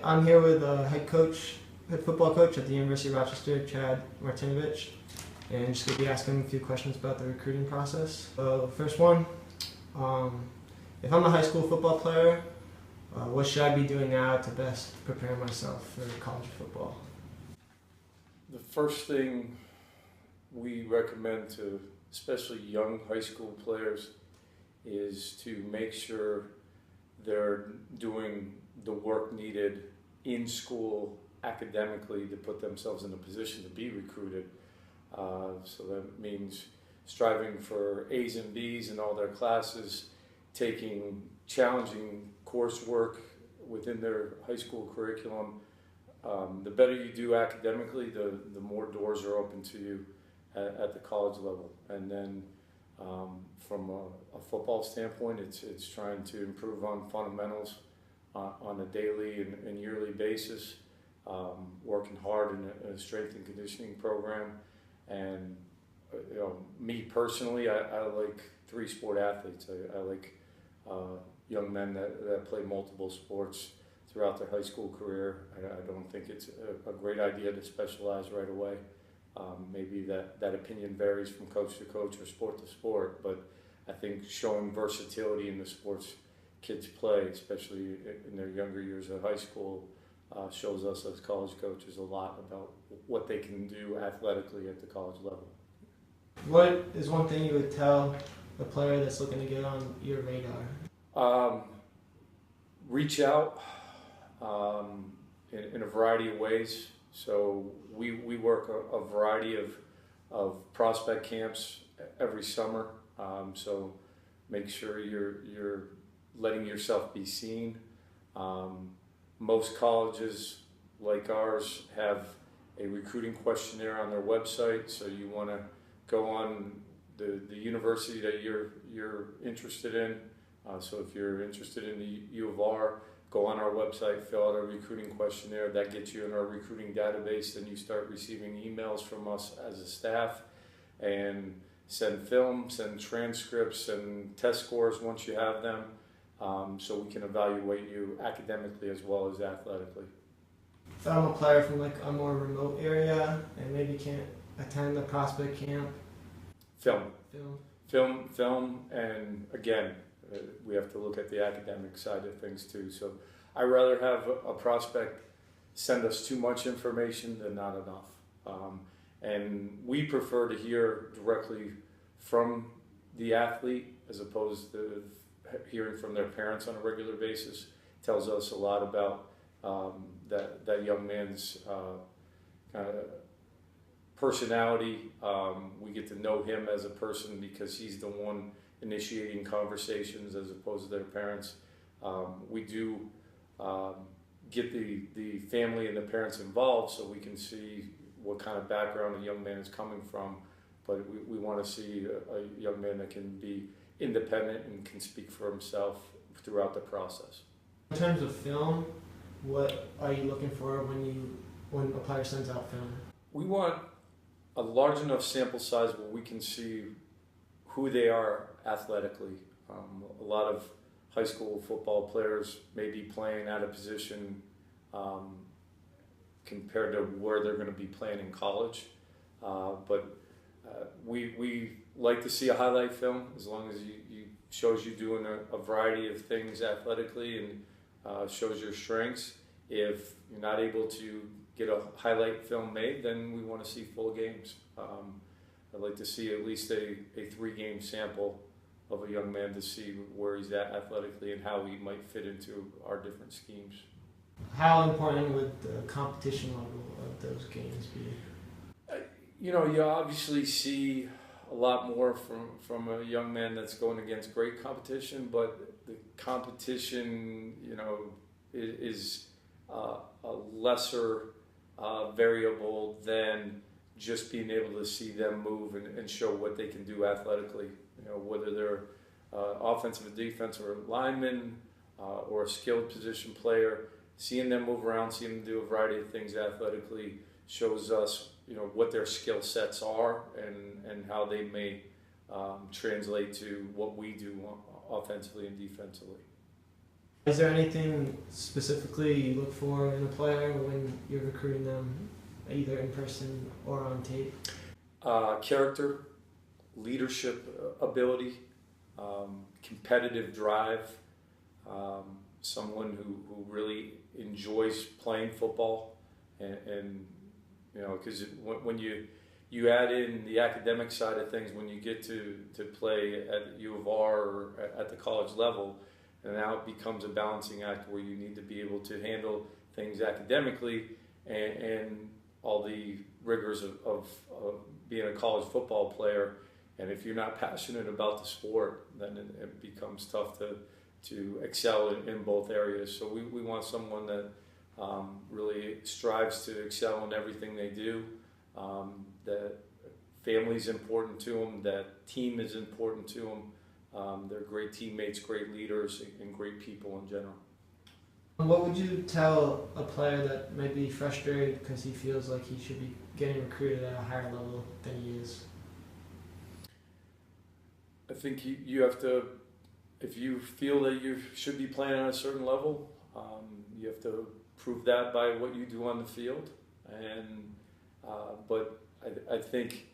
I'm here with head football coach at the University of Rochester, Chad Martinovich, and just going to be asking a few questions about the recruiting process. First one, if I'm a high school football player, what should I be doing now to best prepare myself for college football? The first thing we recommend to especially young high school players is to make sure they're doing the work needed in school academically to put themselves in a position to be recruited. So that means striving for A's and B's in all their classes, taking challenging coursework within their high school curriculum. The better you do academically, the more doors are open to you at the college level. And then from a football standpoint, it's trying to improve on fundamentals on a daily and yearly basis, working hard in a strength and conditioning program. And me personally, I like three sport athletes. I like young men that play multiple sports throughout their high school career. I don't think it's a great idea to specialize right away. Maybe that opinion varies from coach to coach or sport to sport, but I think showing versatility in the sports kids play, especially in their younger years of high school, shows us as college coaches a lot about what they can do athletically at the college level. What is one thing you would tell a player that's looking to get on your radar? Reach out in a variety of ways. So we work a variety of prospect camps every summer. So make sure you're letting yourself be seen. Most colleges like ours have a recruiting questionnaire on their website, so you want to go on the university that you're interested in. So if you're interested in the U of R, go on our website, fill out a recruiting questionnaire. That gets you in our recruiting database. Then you start receiving emails from us as a staff and send film, send transcripts, and test scores once you have them, so we can evaluate you academically as well as athletically. If I'm a player from like a more remote area and maybe can't attend the prospect camp, film, and again, we have to look at the academic side of things too. So I'd rather have a prospect send us too much information than not enough. And we prefer to hear directly from the athlete as opposed to hearing from their parents on a regular basis. It tells us a lot about that young man's kind of personality. We get to know him as a person because he's the one initiating conversations as opposed to their parents. We do get the family and the parents involved so we can see what kind of background a young man is coming from, but we want to see a young man that can be independent and can speak for himself throughout the process. In terms of film, what are you looking for when a player sends out film? We want a large enough sample size where we can see who they are athletically. A lot of high school football players may be playing out of position compared to where they're going to be playing in college. But we like to see a highlight film as long as you shows you doing a variety of things athletically and shows your strengths. If you're not able to get a highlight film made, then we want to see full games. I'd like to see at least a 3-game sample of a young man to see where he's at athletically and how he might fit into our different schemes. How important would the competition level of those games be? You obviously see a lot more from a young man that's going against great competition, but the competition, is a lesser variable than just being able to see them move and show what they can do athletically. Whether they're offensive or defensive or lineman or a skilled position player, seeing them move around, seeing them do a variety of things athletically shows us, what their skill sets are and how they may translate to what we do offensively and defensively. Is there anything specifically you look for in a player when you're recruiting them, either in person or on tape? Character, leadership ability, competitive drive, someone who really enjoys playing football, and you know, because when you add in the academic side of things, when you get to play at U of R or at the college level, and now it becomes a balancing act where you need to be able to handle things academically and all the rigors of being a college football player. And if you're not passionate about the sport, then it becomes tough to excel in both areas. So we want someone that really strives to excel in everything they do, that family is important to them, that team is important to them. They're great teammates, great leaders, and great people in general. What would you tell a player that might be frustrated because he feels like he should be getting recruited at a higher level than he is? I think you have to, if you feel that you should be playing at a certain level, you have to prove that by what you do on the field. And but I think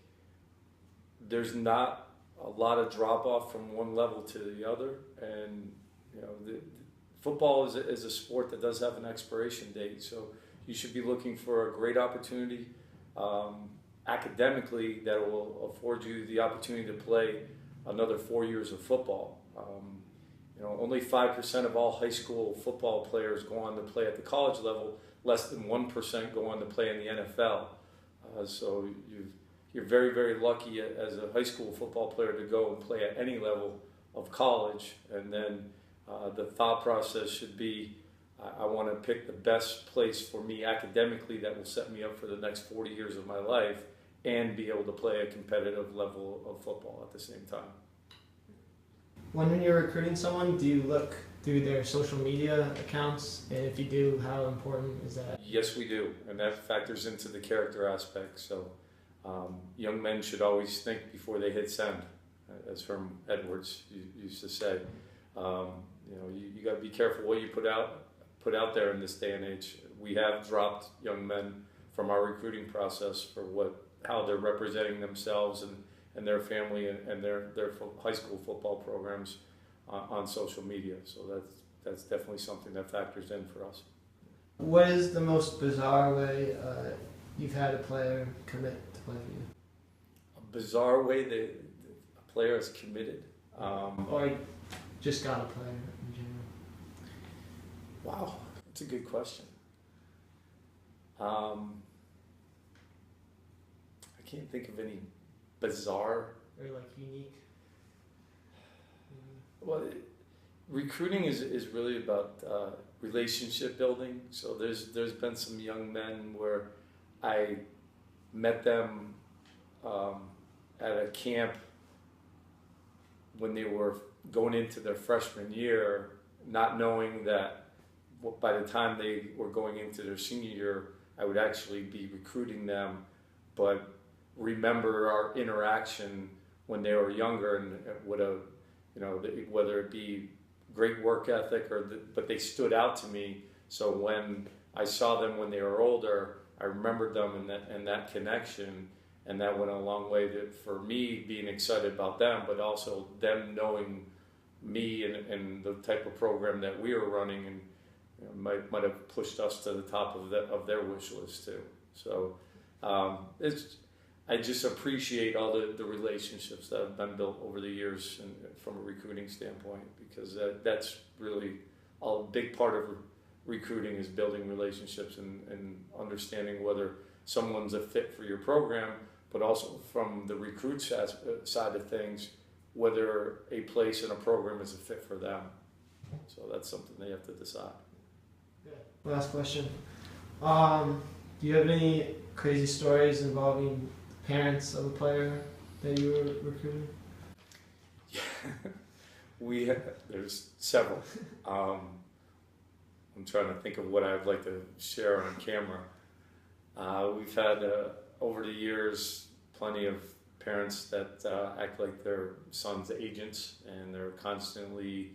there's not a lot of drop off from one level to the other, and you know, football is a sport that does have an expiration date, so you should be looking for a great opportunity academically that will afford you the opportunity to play another 4 years of football. You know, only 5% of all high school football players go on to play at the college level. Less than 1% go on to play in the NFL. So you're very, very lucky as a high school football player to go and play at any level of college. And then the thought process should be, I want to pick the best place for me academically that will set me up for the next 40 years of my life and be able to play a competitive level of football at the same time. When you're recruiting someone, do you look through their social media accounts? And if you do, how important is that? Yes, we do, and that factors into the character aspect. So young men should always think before they hit send, as Herm Edwards used to say. You know, you got to be careful what you put out there in this day and age. We have dropped young men from our recruiting process for how they're representing themselves and their family and their high school football programs on social media. So that's definitely something that factors in for us. What is the most bizarre way you've had a player commit to play for you? A bizarre way that a player is committed? Or just got a player in general? Wow, that's a good question. I can't think of any bizarre or like unique. Well, recruiting is really about relationship building. So there's been some young men where I met them at a camp when they were going into their freshman year, not knowing that by the time they were going into their senior year, I would actually be recruiting them, but remember our interaction when they were younger and would have, you know, whether it be great work ethic but they stood out to me. So when I saw them when they were older, I remembered them and that connection, and that went a long way for me being excited about them, but also them knowing me and the type of program that we were running, and you know, might have pushed us to the top of their wish list too. So I just appreciate all the relationships that have been built over the years and from a recruiting standpoint, because that's really a big part of recruiting is building relationships and understanding whether someone's a fit for your program, but also from the recruit side of things, whether a place in a program is a fit for them. So that's something they have to decide. Yeah. Last question. Do you have any crazy stories involving parents of a player that you were recruiting? Yeah, there's several. I'm trying to think of what I'd like to share on camera. We've had over the years plenty of parents that act like their sons' agents, and they're constantly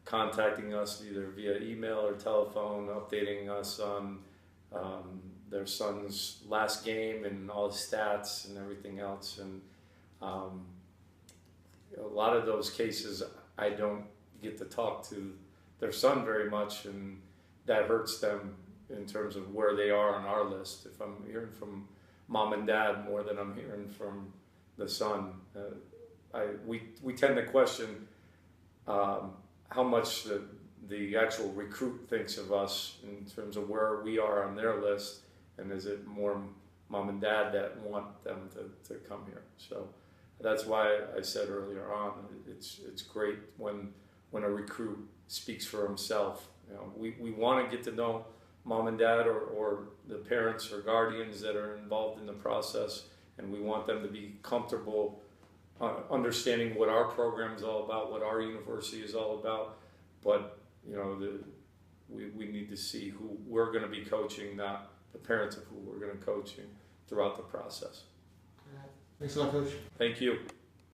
contacting us either via email or telephone, updating us on their son's last game and all his stats and everything else. And a lot of those cases, I don't get to talk to their son very much, and that hurts them in terms of where they are on our list. If I'm hearing from mom and dad more than I'm hearing from the son, we tend to question how much the actual recruit thinks of us in terms of where we are on their list, and is it more mom and dad that want them to come here. So that's why I said earlier on, it's great when a recruit speaks for himself. You know, we want to get to know mom and dad or the parents or guardians that are involved in the process, and we want them to be comfortable understanding what our program is all about, what our university is all about. But you know, we need to see who we're going to be coaching, not the parents of who we're going to coach throughout the process. Thanks a lot, Coach. Thank you.